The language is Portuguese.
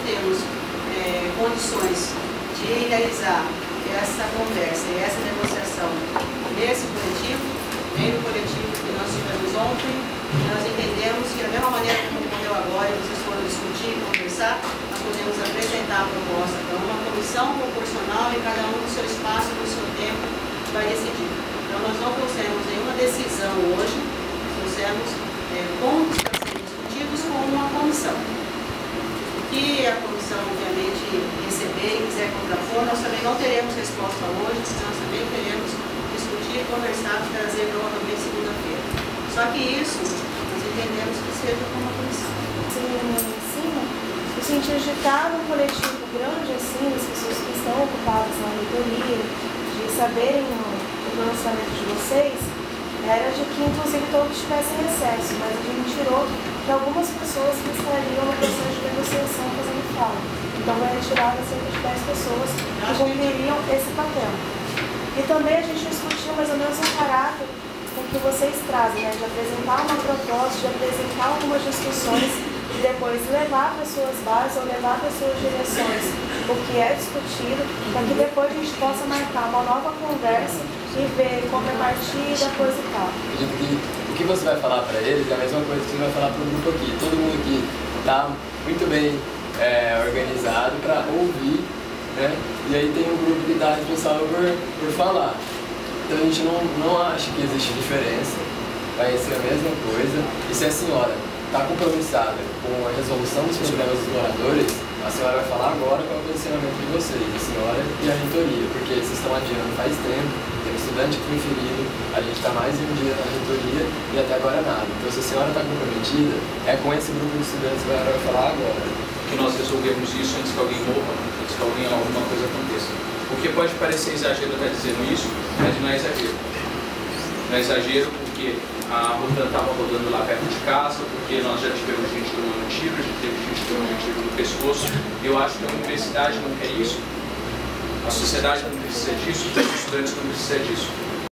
temos condições de realizar essa conversa e essa negociação nesse coletivo, nem no coletivo que nós tivemos ontem, nós entendemos que da mesma maneira como ocorreu agora, e vocês foram discutir e conversar, nós podemos apresentar a proposta para uma comissão proporcional e cada um no seu espaço, no seu tempo, vai decidir. Então nós não trouxemos nenhuma decisão hoje, nós trouxemos pontos para serem discutidos com uma comissão. O que a comissão, obviamente, receber e quiser contrapor, nós também não teremos resposta hoje, nós também teremos discutir, conversar e trazer provavelmente segunda-feira. Só que isso, nós entendemos que seja com uma comissão. No sentido de estar num coletivo grande assim, as pessoas que estão ocupadas na reitoria, de saberem o lançamento de vocês, era de que inclusive todos tivessem acesso, mas a gente tirou de algumas pessoas que estariam no processo de negociação fazendo fala. Então vai retirar cerca de 10 pessoas que cumpririam esse papel. E também a gente discutiu mais ou menos o caráter com que vocês trazem, né, de apresentar uma proposta, de apresentar algumas discussões e depois levar para suas bases ou levar para suas direções o que é discutido, para que depois a gente possa marcar uma nova conversa e ver como é partida, coisa e tal. Acredito que o que você vai falar para eles é a mesma coisa que você vai falar para o grupo aqui. Todo mundo aqui está muito bem organizado para ouvir, né? E aí tem um grupo que está responsável por falar. Então a gente não acha que existe diferença, vai ser a mesma coisa. E se a senhora está compromissada com a resolução dos problemas dos moradores, a senhora vai falar agora qual é o posicionamento de vocês, a senhora e a reitoria, porque vocês estão adiando faz tempo, tem um estudante que foi ferido, a gente está mais de um dia na reitoria e até agora nada. Então se a senhora está comprometida, é com esse grupo de estudantes que a senhora vai falar agora. Que nós resolvemos isso antes que alguém morra, antes que alguma coisa aconteça. Porque pode parecer exagero estar dizendo isso, mas não é exagero. Não é exagero porque a Rotan estava rodando lá perto de casa, porque nós já tivemos gente tomando tiro, a gente teve gente tomando tiro no pescoço. Eu acho que a universidade não quer isso, a sociedade não precisa disso, os estudantes não precisam disso.